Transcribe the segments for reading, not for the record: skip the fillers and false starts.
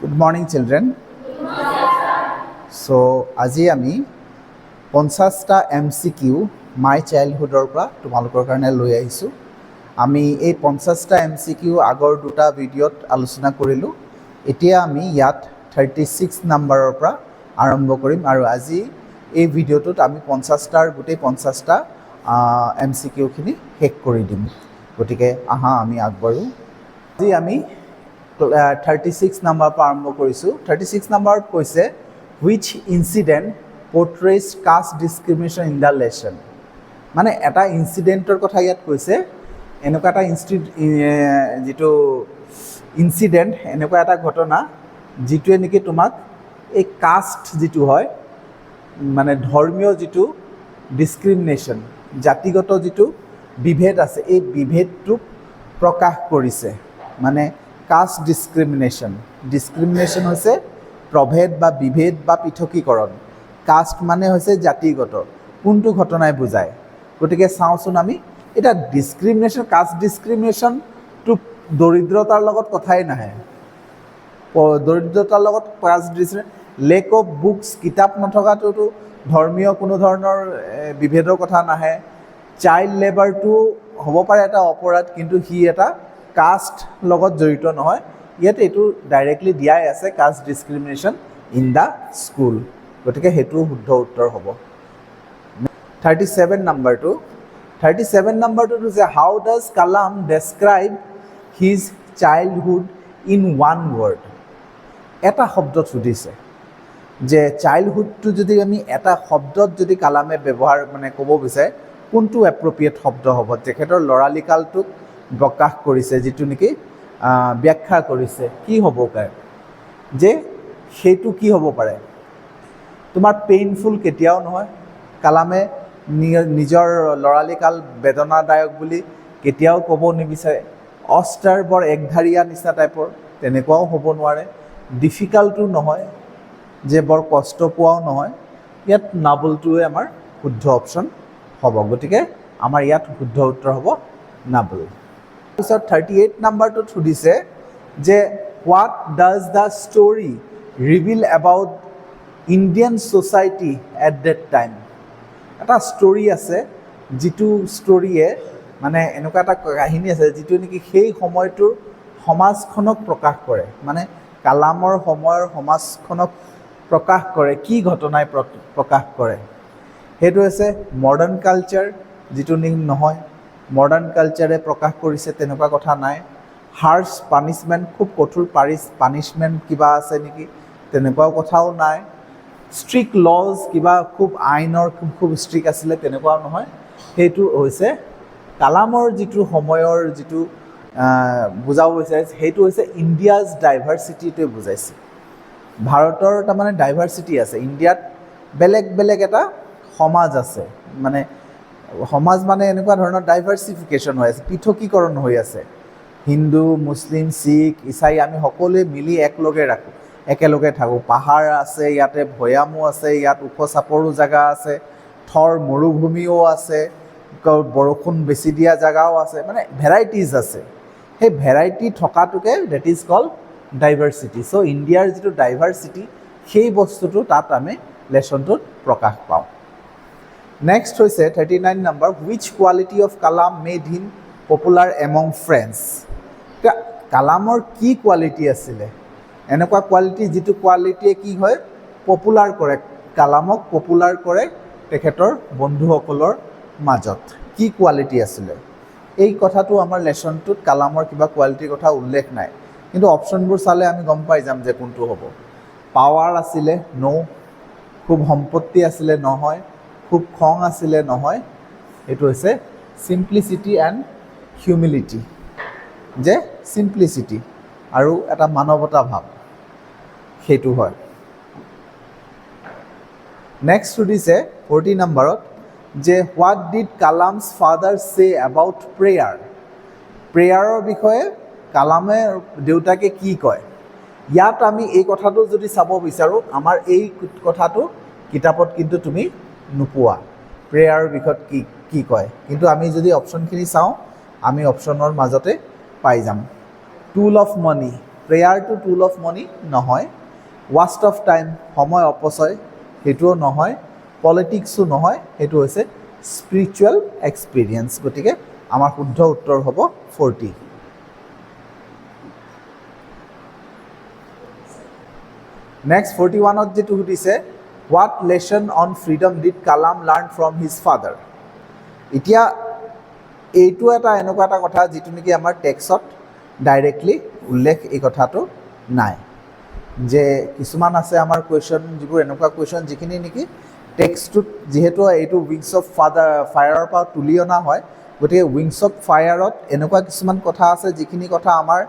Good morning, children. So, আজি আমি 50টা MCQ মাই চাইল্ডহুডৰ পৰা তোমালোকৰ কাৰণে লৈ আহিছোঁ। আমি এই 50টা MCQ আগৰ দুটা ভিডিঅ'ত আলোচনা কৰিলোঁ। এতিয়া আমি ইয়াত 36 নম্বৰৰ পৰা আৰম্ভ কৰিম আৰু আজি এই ভিডিঅ'টোত আমি 50টাৰ গোটেই 50টা MCQখিনি শেষ কৰি দিম। গতিকে আহা আমি আগবাঢ়ো। আজি আমি 36 নম্বৰ পৰা আৰম্ভ কৰিছোঁ। 36 নম্বৰত কৈছে which incident portrays caste discrimination in the lesson। মানে এটা ইনচিডেণ্টৰ কথা ইয়াত কৈছে, এনেকুৱা এটা যিটো ইনচিডেণ্ট, এনেকুৱা এটা ঘটনা যিটোৱে নেকি তোমাক এই কাষ্ট যিটো হয়, মানে ধৰ্মীয় যিটো ডিছক্ৰিমিনেশ্যন, জাতিগত যিটো বিভেদ আছে, এই বিভেদটোক প্ৰকাশ কৰিছে। মানে কাষ্ট ডিছক্ৰিমিনেশ্যন হৈছে প্ৰভেদ বা বিভেদ বা পৃথকীকৰণ। কাষ্ট মানে হৈছে জাতিগত, কোনটো ঘটনাই বুজায়। গতিকে চাওঁচোন আমি এতিয়া কাষ্ট ডিছক্ৰিমিনেশ্যনটো দৰিদ্ৰতাৰ লগত কথাই নাহে। দৰিদ্ৰতাৰ লগত কাষ্ট লেক অফ বুকছ, কিতাপ নথকাটোতো ধৰ্মীয় কোনো ধৰণৰ বিভেদৰ কথা নাহে। চাইল্ড লেবাৰটো হ'ব পাৰে এটা অপৰাধ, কিন্তু সি এটা কাষ্ট লগত জড়িত নহয়। ইয়াত এইটো ডাইৰেক্টলি দিয়াই আছে, caste discrimination in the school. গতিকে সেইটো শুদ্ধ উত্তৰ হ'ব। 37 নম্বৰটো হৈছে how does Kalam describe his childhood in one word. এটা শব্দত সুধিছে যে চাইল্ডহুডটো যদি আমি এটা শব্দত যদি কালামে ক'ব বিচাৰে, কোনটো এপ্ৰপ্ৰিয়েট শব্দ হ'ব। তেখেতৰ ল'ৰালিকালটোক প্ৰকাশ কৰিছে, যিটো নেকি ব্যাখ্যা কৰিছে। কি হ'ব পাৰে যে সেইটো কি হ'ব পাৰে? তোমাৰ পেইনফুল কেতিয়াও নহয়। কালামে নিজৰ ল'ৰালিকাল বেদনাদায়ক বুলি কেতিয়াও ক'ব নিবিচাৰে। অষ্টাৰ বৰ একধাৰীয়া নিচিনা টাইপৰ, তেনেকুৱাও হ'ব নোৱাৰে। ডিফিকাল্টো নহয়, যে বৰ কষ্ট পোৱাও নহয়। ইয়াত নাবলটোৱে আমাৰ শুদ্ধ অপশ্যন হ'ব। গতিকে আমাৰ ইয়াত শুদ্ধ উত্তৰ হ'ব নাবল। তাৰপিছত 38 নম্বৰটোত সুধিছে যে what does the story reveal about Indian society at that time. এটা ষ্টৰী আছে, যিটো ষ্টৰীয়ে মানে এনেকুৱা এটা কাহিনী আছে যিটো নেকি সেই সময়টোৰ সমাজখনক প্ৰকাশ কৰে। মানে কালামৰ সময়ৰ সমাজখনক প্ৰকাশ কৰে। কি ঘটনাই প্ৰকাশ কৰে? সেইটো হৈছে মডাৰ্ণ কালচাৰ, যিটো নহয়। মডাৰ্ণ কালচাৰে প্ৰকাশ কৰিছে তেনেকুৱা কথা নাই। হাৰ্ছ পানিছমেণ্ট, খুব কঠোৰ পানিছমেণ্ট কিবা আছে নেকি, তেনেকুৱাও কথাও নাই। ষ্ট্ৰিক্ট লজ, কিবা খুব আইনৰ খুব ষ্ট্ৰিক্ট আছিলে, তেনেকুৱাও নহয়। সেইটো হৈছে কালামৰ যিটো সময়ৰ যিটো বুজাব বিচাৰিছে, সেইটো হৈছে ইণ্ডিয়াজ ডাইভাৰ্চিটিটোৱে বুজাইছে। ভাৰতৰ তাৰমানে ডাইভাৰ্চিটি আছে, ইণ্ডিয়াত বেলেগ বেলেগ এটা সমাজ আছে। মানে সমাজ মানে এনেকুৱা ধৰণৰ ডাইভাৰ্চিফিকেশ্যন হৈ আছে, পৃথকীকৰণ হৈ আছে। হিন্দু, মুছলিম, শিখ, ইছাই আমি সকলোৱে মিলি একেলগে থাকোঁ। পাহাৰ আছে, ইয়াতে ভৈয়ামো আছে, ইয়াত ওখ চাপৰো জেগা আছে, থৰ মৰুভূমিও আছে, বৰষুণ বেছি দিয়া জেগাও আছে, মানে ভেৰাইটিজ আছে। সেই ভেৰাইটি থকাটোকে that is call diversity. So' ইণ্ডিয়াৰ যিটো ডাইভাৰ্চিটি, সেই বস্তুটো তাত আমি লেচনটোত প্ৰকাশ পাওঁ। নেক্সট হৈছে 39 number, which quality of Kalam made him popular among friends. এতিয়া কালামৰ কি কোৱালিটি আছিলে? এনেকুৱা কোৱালিটি যিটো কোৱালিটিয়ে কি হয়, পপুলাৰ কৰে, কালামক পপুলাৰ কৰে তেখেতৰ বন্ধুসকলৰ মাজত। কি কোৱালিটি আছিলে? এই কথাটো আমাৰ লেচনটোত কালামৰ কিবা কোৱালিটিৰ কথা উল্লেখ নাই, কিন্তু অপশ্যনবোৰ চালে আমি গম পাই যাম যে কোনটো হ'ব। পাৱাৰ আছিলে, ন'। খুব সম্পত্তি আছিলে, নহয়। খুব খং আছিলে, নহয়। এইটো হৈছে চিম্প্লিচিটি এণ্ড হিউমিলিটি, যে চিম্প্লিচিটি আৰু এটা মানৱতা ভাৱ, সেইটো হয়। নেক্সট সুধিছে 40 নম্বৰত যে হোৱাট ডিড কালামছ ফাদাৰ চে এবাউট প্ৰেয়াৰ। প্ৰেয়াৰৰ বিষয়ে কালামে দেউতাকে কি কয়? ইয়াত আমি এই কথাটো যদি চাব বিচাৰোঁ, আমাৰ এই কথাটো কিতাপত কিন্তু তুমি নোপোৱা, প্ৰেয়াৰৰ বিষয়ত কি কয়। কিন্তু আমি যদি অপশ্যনখিনি চাওঁ, আমি অপশ্যনৰ মাজতে পাই যাম। Tool of money, prayer to tool of money নহয়, ৱাষ্ট অফ টাইম সময় অপচয় সেইটোও নহয়, পলিটিক্সো নহয়, সেইটো হৈছে স্পিৰিচুৱেল এক্সপিৰিয়েঞ্চ। গতিকে আমাৰ শুদ্ধ উত্তৰ হ'ব 40। নেক্সট 41ত যেটো সুধিছে, what lesson on freedom did Kalam learn from his father. এতিয়া এইটো এনেকুৱা এটা কথা যিটো নেকি আমাৰ টেক্সট ডাইৰেক্টলি উল্লেখ এই কথাটো নাই, যে কিছুমান আছে আমাৰ কুৱেশ্যন যিবোৰ এনেকুৱা কুৱেশ্যন যিখিনি নেকি টেক্সটটোত যিহেতু এইটো উইংছ অফ ফায়াৰৰ পৰা তুলি অনা হয়, গতিকে উইংছ অফ ফায়াৰত এনেকুৱা কিছুমান কথা আছে যিখিনি কথা আমাৰ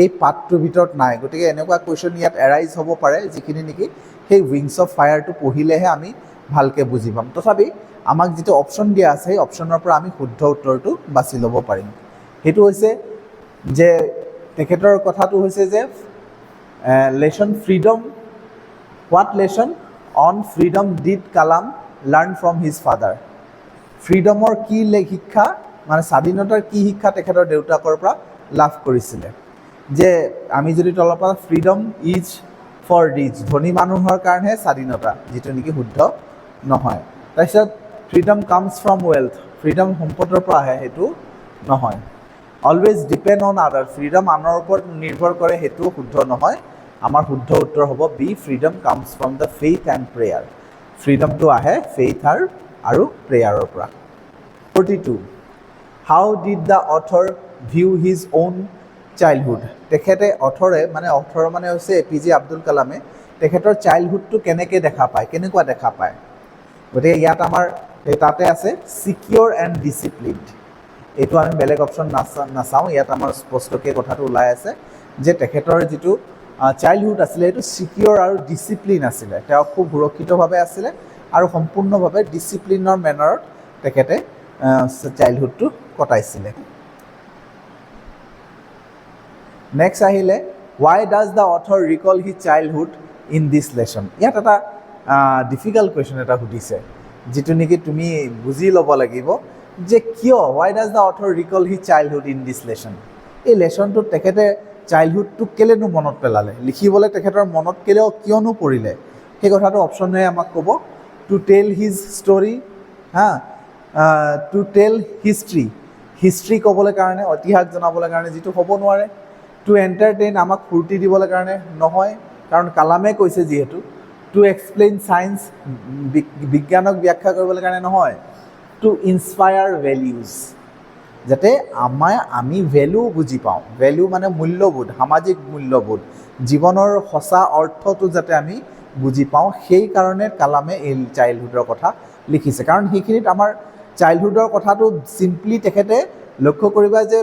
এই পাঠটোৰ ভিতৰত নাই। গতিকে এনেকুৱা কুৱেশ্যন ইয়াত এৰাইজ হ'ব পাৰে যিখিনি নেকি সেই উইংছ অফ ফায়াৰটো পঢ়িলেহে আমি ভালকৈ বুজি পাম। তথাপি আমাক যিটো অপশ্যন দিয়া আছে সেই অপশ্যনৰ পৰা আমি শুদ্ধ উত্তৰটো বাছি ল'ব পাৰিম। সেইটো হৈছে যে তেখেতৰ কথাটো হৈছে যে lesson freedom, what lesson on freedom did Kalam learn from his father. ফ্ৰীডমৰ কি শিক্ষা, মানে স্বাধীনতাৰ কি শিক্ষা তেখেতৰ দেউতাকৰ পৰা লাভ কৰিছিলে। যে আমি যদি তলৰ পৰা ফ্ৰীডম ইজ ফৰ ৰিচ, ধনী মানুহৰ কাৰণেহে স্বাধীনতা, যিটো নেকি শুদ্ধ নহয়। তাৰপিছত freedom comes from wealth, freedom সম্পদৰ পৰা আহে, সেইটো নহয়। অলৱেজ ডিপেণ্ড অন আদাৰ, ফ্ৰীডম আনৰ ওপৰত নিৰ্ভৰ কৰে, সেইটোও শুদ্ধ নহয়। আমাৰ শুদ্ধ উত্তৰ হ'ব B, freedom comes from the faith and prayer. ফ্ৰীডমটো আহে ফেইথ আৰু প্ৰেয়াৰৰ পৰা। 42, how did the author view his own childhood. তেখেতে অথৰে মানে হৈছে APJ আব্দুল কালামে তেখেতৰ চাইল্ডহুডটো কেনেকৈ দেখা পায়, কেনেকুৱা দেখা পায়। গতিকে ইয়াত আমাৰ তাতে আছে ছিকিয়ৰ এণ্ড ডিচিপ্লিনড। এইটো আমি বেলেগ অপশ্যন নাচাওঁ, ইয়াত আমাৰ স্পষ্টকৈ কথাটো ওলাই আছে যে তেখেতৰ যিটো চাইল্ডহুড আছিলে সেইটো ছিকিয়ৰ আৰু ডিচিপ্লিন আছিলে। তেওঁ খুব সুৰক্ষিতভাৱে আছিলে আৰু সম্পূৰ্ণভাৱে ডিচিপ্লিনৰ মেনাৰত তেখেতে চাইল্ডহুডটো কটাইছিলে। নেক্সট আহিলে, why does the author recall his childhood in this lesson. ইয়াত এটা ডিফিকাল্ট কুৱেশ্যন এটা সুধিছে, যিটো নেকি তুমি বুজি ল'ব লাগিব যে কিয়, why does the author recall his childhood in this lesson. এই লেচনটোত তেখেতে চাইল্ডহুডটোক কেলেনো মনত পেলালে, লিখিবলৈ তেখেতৰ মনত কিয়নো পৰিলে, সেই কথাটো অপশ্যনে আমাক ক'ব। To tell his story, to tell history ক'বলৈ কাৰণে, ইতিহাস জনাবলৈ কাৰণে, যিটো হ'ব নোৱাৰে। টু এণ্টাৰটেইন, আমাক ফূৰ্তি দিবলৈ কাৰণে নহয়, কাৰণ কালামে কৈছে যিহেতু। টু এক্সপ্লেইন ছায়েন্স, বিজ্ঞানক ব্যাখ্যা কৰিবলৈ কাৰণে নহয়। টু ইনস্পায়াৰ ভেলিউজ, যাতে আমি ভেলু বুজি পাওঁ, ভেলু মানে মূল্যবোধ, সামাজিক মূল্যবোধ, জীৱনৰ সঁচা অৰ্থটো যাতে আমি বুজি পাওঁ, সেইকাৰণে কালামে এই চাইল্ডহুডৰ কথা লিখিছে। কাৰণ সেইখিনিত আমাৰ চাইল্ডহুডৰ কথাটো চিম্পলি তেখেতে লক্ষ্য কৰিবা যে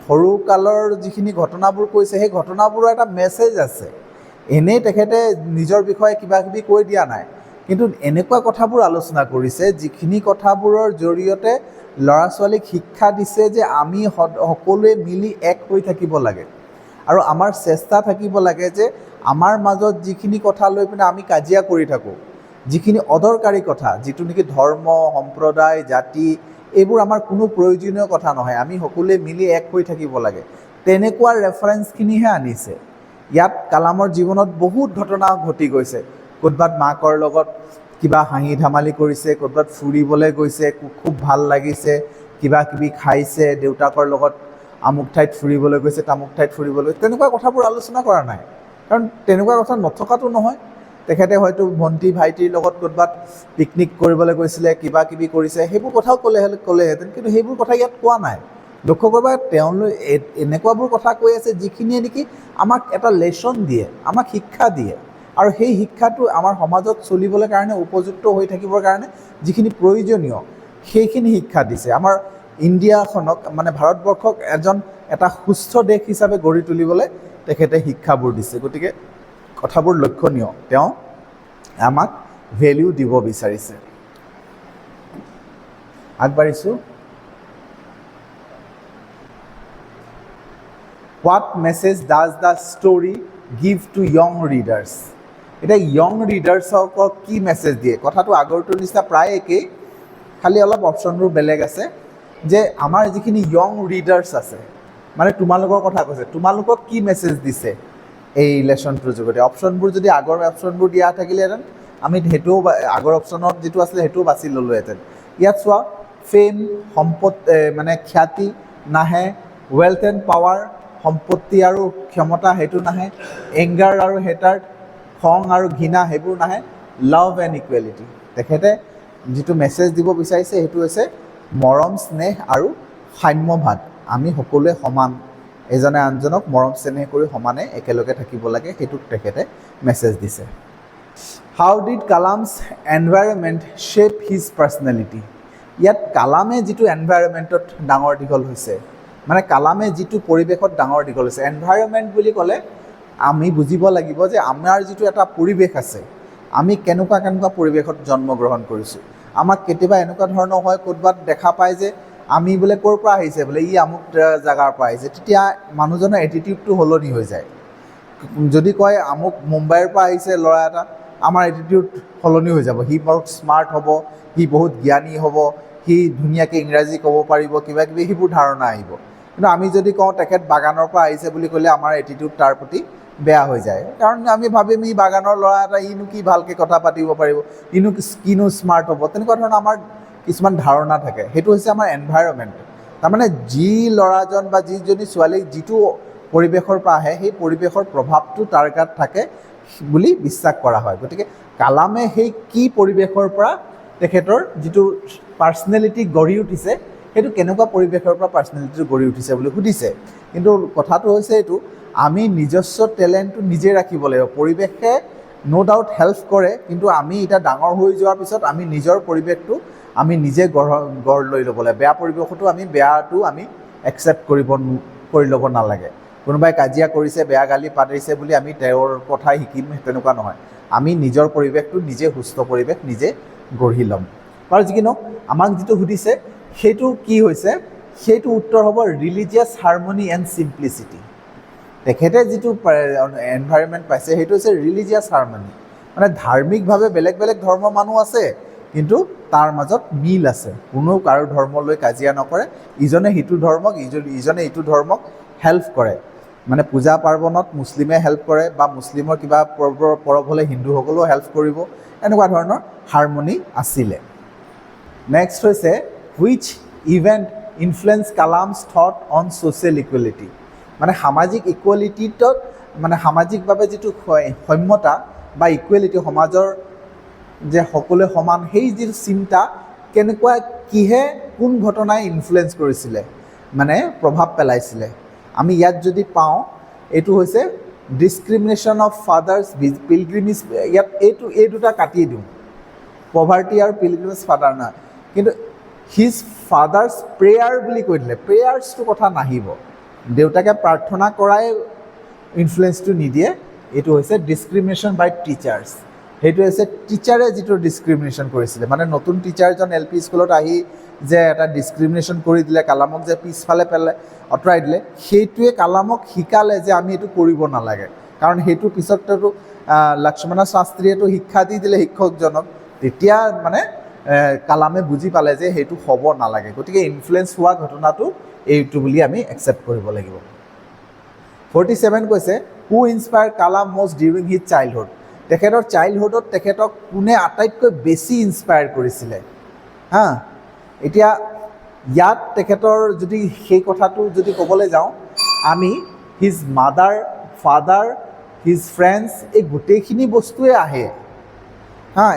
সৰুকালৰ যিখিনি ঘটনাবোৰ কৈছে সেই ঘটনাবোৰৰ এটা মেছেজ আছে। এনেই তেখেতে নিজৰ বিষয়ে কিবা কিবি কৈ দিয়া নাই, কিন্তু এনেকুৱা কথাবোৰ আলোচনা কৰিছে যিখিনি কথাবোৰৰ জৰিয়তে ল'ৰা ছোৱালীক শিক্ষা দিছে যে আমি সকলোৱে মিলি এক হৈ থাকিব লাগে, আৰু আমাৰ চেষ্টা থাকিব লাগে যে আমাৰ মাজত যিখিনি কথা লৈ পিনে আমি কাজিয়া কৰি থাকোঁ, যিখিনি অদৰকাৰী কথা, যিটো নেকি ধৰ্ম, সম্প্ৰদায়, জাতি, এইবোৰ আমাৰ কোনো প্ৰয়োজনীয় কথা নহয়, আমি সকলোৱে মিলি এক হৈ থাকিব লাগে, তেনেকুৱা ৰেফাৰেঞ্চখিনিহে আনিছে। ইয়াত কালামৰ জীৱনত বহুত ঘটনা ঘটি গৈছে। ক'ৰবাত মাকৰ লগত কিবা হাঁহি ধেমালি কৰিছে, ক'ৰবাত ফুৰিবলৈ গৈছে, খুব ভাল লাগিছে, কিবা কিবি খাইছে, দেউতাকৰ লগত আমুক ঠাইত ফুৰিবলৈ গৈছে, তামুক ঠাইত ফুৰিবলৈ, তেনেকুৱা কথাবোৰ আলোচনা কৰা নাই। কাৰণ তেনেকুৱা কথা নথকাটো নহয়। তেখেতে হয়তো ভণ্টি ভাইটিৰ লগত ক'ৰবাত পিকনিক কৰিবলৈ গৈছিলে, কিবা কিবি কৰিছে, সেইবোৰ কথাও ক'লেহেঁতেন, কিন্তু সেইবোৰ কথা ইয়াত কোৱা নাই। লক্ষ্য কৰিবা তেওঁলোকে এনেকুৱাবোৰ কথা কৈ আছে যিখিনিয়ে নেকি আমাক এটা লেচন দিয়ে, আমাক শিক্ষা দিয়ে, আৰু সেই শিক্ষাটো আমাৰ সমাজত চলিবলৈ কাৰণে, উপযুক্ত হৈ থাকিবৰ কাৰণে যিখিনি প্ৰয়োজনীয় সেইখিনি শিক্ষা দিছে। আমাৰ ইণ্ডিয়াখনক মানে ভাৰতবৰ্ষক এটা সুস্থ দেশ হিচাপে গঢ়ি তুলিবলৈ তেখেতে শিক্ষাবোৰ দিছে। গতিকে কথাবোৰ লক্ষণীয়, তেওঁ আমাক ভেলিউ দিব বিচাৰিছে। আগবাঢ়িছোঁ। What message does the story give to young readers. এতিয়া য়ং ৰিডাৰ্ছক কি মেছেজ দিয়ে, কথাটো আগৰটোৰ নিচিনা প্ৰায় একেই, খালি অলপ অপশ্যনবোৰ বেলেগ আছে। যে আমাৰ যিখিনি য়ং ৰিডাৰ্ছ আছে, মানে তোমালোকৰ কথা কৈছে, তোমালোকক কি মেছেজ দিছে, এই ৰিলেশ্যনটোৰ যোগেদি। অপশ্যনবোৰ যদি আগৰ অপশ্যনবোৰ দিয়া থাকিলেহেঁতেন আমি সেইটোও আগৰ অপশ্যনত যিটো আছিলে সেইটোও বাছি ল'লোহেঁতেন। ইয়াত চোৱা, ফেম মানে খ্যাতি নাহে, ৱেলথ এণ্ড পাৱাৰ সম্পত্তি আৰু ক্ষমতা সেইটো নাহে, এংগাৰ আৰু হেটাৰ খং আৰু ঘৃণা সেইবোৰ নাহে, লাভ এণ্ড ইকুৱেলিটি। তেখেতে যিটো মেছেজ দিব বিচাৰিছে সেইটো হৈছে মৰম স্নেহ আৰু সাম্যভাৱ। আমি সকলোৱে সমান, এজনে আনজনক মৰম চেনেহ কৰি সমানে একেলগে থাকিব লাগে, সেইটোক তেখেতে মেছেজ দিছে। How did Kalam's environment shape his personality. ইয়াত কালামে যিটো এনভাইৰনমেণ্টত ডাঙৰ দীঘল হৈছে, মানে কালামে যিটো পৰিৱেশত ডাঙৰ দীঘল হৈছে। এনভাইৰনমেণ্ট বুলি ক'লে আমি বুজিব লাগিব যে আমাৰ যিটো এটা পৰিৱেশ আছে, আমি কেনেকুৱা পৰিৱেশত জন্মগ্ৰহণ কৰিছোঁ। আমাক কেতিয়াবা এনেকুৱা ধৰণৰ হয়, ক'ৰবাত দেখা পায় যে আমি বোলে ক'ৰ পৰা আহিছে, বোলে ই আমুক জেগাৰ পৰা আহিছে, তেতিয়া মানুহজনৰ এটিটিউডটো সলনি হৈ যায়। যদি কয় আমুক মুম্বাইৰ পৰা আহিছে ল'ৰা এটা, আমাৰ এটিটিউড সলনি হৈ যাব। সি বহুত স্মাৰ্ট হ'ব, সি বহুত জ্ঞানী হ'ব, সি ধুনীয়াকৈ ইংৰাজী ক'ব পাৰিব, কিবা কিবি সেইবোৰ ধাৰণা আহিব। কিন্তু আমি যদি কওঁ তেখেত বাগানৰ পৰা আহিছে বুলি ক'লে আমাৰ এটিটিউড তাৰ প্ৰতি বেয়া হৈ যায়। কাৰণ আমি ভাবিম ই বাগানৰ ল'ৰা এটা, ইনো কি ভালকৈ কথা পাতিব পাৰিব, কিনো স্মাৰ্ট হ'ব, তেনেকুৱা ধৰণৰ আমাৰ কিছুমান ধাৰণা থাকে। সেইটো হৈছে আমাৰ এনভাইৰনমেণ্ট। তাৰমানে যি ল'ৰাজন বা যিজনী ছোৱালী যিটো পৰিৱেশৰ পৰা আহে, সেই পৰিৱেশৰ প্ৰভাৱটো তাৰ গাত থাকে বুলি বিশ্বাস কৰা হয়। গতিকে কালামে সেই কি পৰিৱেশৰ পৰা তেখেতৰ যিটো পাৰ্চনেলিটি গঢ়ি উঠিছে, সেইটো কেনেকুৱা পৰিৱেশৰ পৰা পাৰ্চনেলিটিটো গঢ়ি উঠিছে বুলি সুধিছে। কিন্তু কথাটো হৈছে এইটো, আমি নিজস্ব টেলেণ্টটো নিজে ৰাখিব লাগিব। পৰিৱেশে ন' ডাউট হেল্প কৰে, কিন্তু আমি এতিয়া ডাঙৰ হৈ যোৱাৰ পিছত আমি নিজৰ পৰিৱেশটো আমি নিজে গঢ় লৈ ল'ব লাগে। বেয়া পৰিৱেশতো আমি বেয়াটো আমি একচেপ্ট কৰি ল'ব নালাগে। কোনোবাই কাজিয়া কৰিছে, বেয়া গালি পাৰিছে বুলি আমি তেওঁৰ কথাই শিকিম, তেনেকুৱা নহয়। আমি নিজৰ পৰিৱেশটো নিজে, সুস্থ পৰিৱেশ নিজে গঢ়ি ল'ম। বাৰু যি কি নহওক, আমাক যিটো সুধিছে সেইটো কি হৈছে, সেইটো উত্তৰ হ'ব ৰিলিজিয়াছ হাৰমনি এণ্ড চিম্প্লিচিটি। তেখেতে যিটো এনভাইৰনমেণ্ট পাইছে সেইটো হৈছে ৰিলিজিয়াছ হাৰমনি, মানে ধাৰ্মিকভাৱে বেলেগ বেলেগ ধৰ্মৰ মানুহ আছে, কিন্তু তাৰ মাজত মিল আছে। কোনো কাৰো ধৰ্মলৈ কাজিয়া নকৰে, ইজনে সিটো ধৰ্মক, ইজনে ইটো ধৰ্মক হেল্প কৰে। মানে পূজা পাৰ্বণত মুছলিমে হেল্প কৰে, বা মুছলিমৰ কিবা পৰৱ হ'লে হিন্দুসকলেও হেল্প কৰিব, এনেকুৱা ধৰণৰ হাৰমনি আছিলে। নেক্সট হৈছে which event influence Kalam's thought on social equality. মানে সামাজিক ইকুৱেলিটিত, মানে সামাজিকভাৱে যিটো সম্যতা বা ইকুৱেলিটি, সমাজৰ যে সকলোৱে সমান, সেই যিটো চিন্তা কেনেকুৱা, কিহে, কোন ঘটনাই ইনফ্লুৱেঞ্চ কৰিছিলে, মানে প্ৰভাৱ পেলাইছিলে। আমি ইয়াত যদি পাওঁ, এইটো হৈছে ডিছক্ৰিমিনেশ্যন অফ ফাদাৰ্ছ পিলগ্ৰিমেজ। ইয়াত এই দুটা কাটি দিওঁ, পভাৰ্টি আৰু পিলগ্ৰিমেজ ফাদাৰ না, কিন্তু হিজ ফাদাৰ্ছ প্ৰেয়াৰ বুলি কৈ দিলে, প্ৰেয়াৰ্ছটো কথা নাহিব। দেউতাকে প্ৰাৰ্থনা কৰাই ইনফ্লুৱেঞ্চটো নিদিয়ে। এইটো হৈছে ডিছক্ৰিমিনেশ্যন বাই টিচাৰ্ছ। সেইটো হৈছে টিচাৰে যিটো ডিছক্ৰিমিনেশ্যন কৰিছিলে, মানে নতুন টিচাৰজন LP স্কুলত আহি যে এটা ডিছক্ৰিমিনেশ্যন কৰি দিলে, কালামক যে পিছফালে আঁতৰাই দিলে, সেইটোৱে কালামক শিকালে যে আমি এইটো কৰিব নালাগে। কাৰণ সেইটো পিছততো লক্ষ্মণ শাস্ত্ৰীয়েতো শিক্ষা দি দিলে শিক্ষকজনক, তেতিয়া মানে কালামে বুজি পালে যে সেইটো হ'ব নালাগে। গতিকে ইনফ্লুৱেঞ্চ হোৱা ঘটনাটো এইটো বুলি আমি একচেপ্ট কৰিব লাগিব। 47 কৈছে who inspire Kalam most during his childhood. তেখেতৰ চাইল্ডহুডত তেখেতক কোনে আটাইতকৈ বেছি ইনস্পায়াৰ কৰিছিলে। এতিয়া ইয়াত তেখেতৰ যদি সেই কথাটো যদি ক'বলৈ যাওঁ, আমি his mother, father, his friends, এই গোটেইখিনি বস্তুৱে আহে।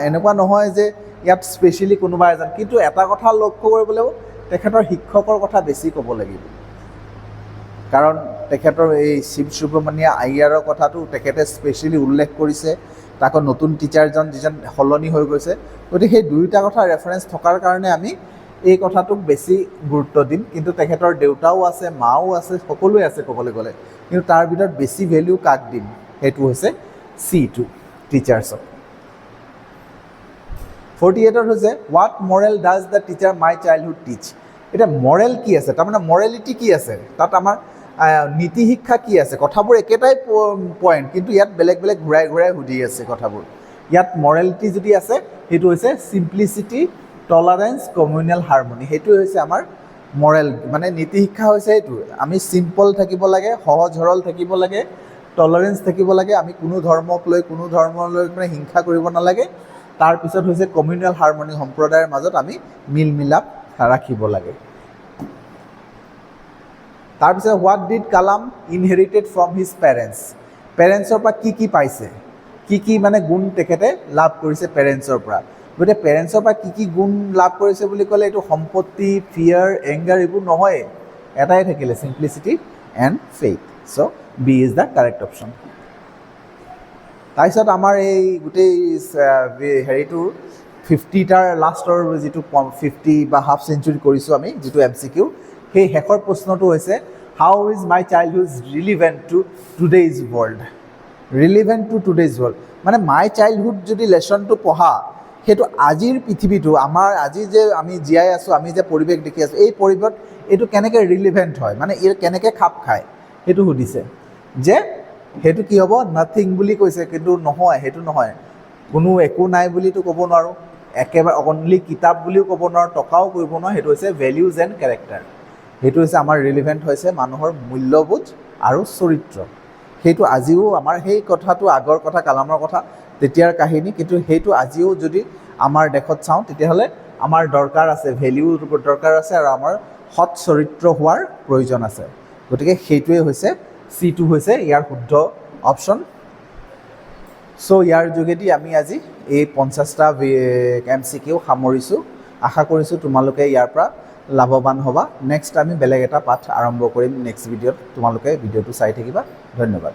এনেকুৱা নহয় যে ইয়াত স্পেচিয়েলি কোনোবা এজন। কিন্তু এটা কথা লক্ষ্য কৰিব লাগিব, তেখেতৰ শিক্ষকৰ কথা বেছি ক'ব লাগিব। কাৰণ তেখেতৰ এই শিৱ সুব্ৰমণিয়া আয়াৰৰ কথাটো তেখেতে স্পেচিয়েলি উল্লেখ কৰিছে, তাকো নতুন টিচাৰজন যিজন সলনি হৈ গৈছে। গতিকে সেই দুয়োটা কথা ৰেফাৰেঞ্চ থকাৰ কাৰণে আমি এই কথাটোক বেছি গুৰুত্ব দিম। কিন্তু তেখেতৰ দেউতাও আছে, মাও আছে, সকলোৱে আছে ক'বলৈ গ'লে, কিন্তু তাৰ ভিতৰত বেছি ভেলিউ কাক দিম, সেইটো হৈছে C2 টিচাৰ্ছক। 48 হৈছে what Morrell does the teacher my childhood টিচ। এতিয়া মৰেল কি আছে, তাৰমানে মৰেলিটি কি আছে, তাত আমাৰ নীতি শিক্ষা কি আছে। কথাবোৰ একেটাই পইণ্ট, কিন্তু ইয়াত বেলেগ বেলেগ ঘূৰাই ঘূৰাই সুধি আছে কথাবোৰ। ইয়াত মৰেলিটি যদি আছে, সেইটো হৈছে চিম্প্লিচিটি, টলাৰেঞ্চ, কমিউনেল হাৰমনি। সেইটোৱে হৈছে আমাৰ মৰেল, মানে নীতি শিক্ষা হৈছে এইটো। আমি চিম্পল থাকিব লাগে, সহজ সৰল থাকিব লাগে, টলাৰেঞ্চ থাকিব লাগে, আমি কোনো ধৰ্মক লৈ মানে হিংসা কৰিব নালাগে। তাৰপিছত হৈছে কমিউনেল হাৰমনি, সম্প্ৰদায়ৰ মাজত আমি মিল মিলাপ ৰাখিব লাগে। তাৰপিছত what did Kalam inherited from his parents, পেৰেণ্টছৰ পৰা কি পাইছে, কি মানে গুণ তেখেতে লাভ কৰিছে পেৰেণ্টছৰ পৰা। গতিকে পেৰেণ্টছৰ পৰা কি গুণ লাভ কৰিছে বুলি ক'লে এইটো সম্পত্তি, ফিয়াৰ, এংগাৰ এইবোৰ নহয়, এটাই থাকিলে simplicity and faith. So' B is the correct option. তাৰপিছত আমাৰ এই গোটেই হেৰিটোৰ 50টাৰ লাষ্টৰ যিটো 50 বা হাফ চেঞ্চুৰী কৰিছোঁ আমি, যিটো MCQ, সেই শেষৰ প্ৰশ্নটো হৈছে how is my childhood relevant to today's world. Relevant to today's world মানে মাই চাইল্ডহুড যদি লেচনটো পঢ়া, সেইটো আজিৰ পৃথিৱীটো, আমাৰ আজি যে আমি জীয়াই আছোঁ, আমি যে পৰিৱেশ দেখি আছোঁ, এই পৰিৱেশত এইটো কেনেকৈ ৰিলিভেণ্ট হয়, মানে এই কেনেকৈ খাপ খায় সেইটো সুধিছে। যে সেইটো কি হ'ব, নাথিং বুলি কৈছে, কিন্তু নহয়, সেইটো নহয়। কোনো একো নাই বুলিতো ক'ব নোৱাৰোঁ, একেবাৰে অনলি কিতাপ বুলিও ক'ব নোৱাৰোঁ, টকাও কৰিব নোৱাৰোঁ। সেইটো হৈছে ভেলিউজ এণ্ড কেৰেক্টাৰ। সেইটো হৈছে আমাৰ ৰিলিভেণ্ট হৈছে মানুহৰ মূল্যবোধ আৰু চৰিত্ৰ। সেইটো আজিও আমাৰ সেই কথাটো আগৰ কথা, কালামৰ কথা, তেতিয়াৰ কাহিনী, কিন্তু সেইটো আজিও যদি আমাৰ দেশত চাওঁ তেতিয়াহ'লে আমাৰ দৰকাৰ আছে, ভেলিউ দৰকাৰ আছে, আৰু আমাৰ সৎ চৰিত্ৰ হোৱাৰ প্ৰয়োজন আছে। গতিকে সেইটোৱে হৈছে C2 হৈছে ইয়াৰ শুদ্ধ অপশ্যন। চ' ইয়াৰ যোগেদি আমি আজি এই 50টা MCQ সামৰিছোঁ। আশা কৰিছোঁ তোমালোকে ইয়াৰ পৰা লাভৱান হ'বা। নেক্সট আমি বেলেগ এটা পাঠ আৰম্ভ কৰিম নেক্সট ভিডিঅ'ত। তোমালোকে ভিডিঅ'টো চাই থাকিবা। ধন্যবাদ।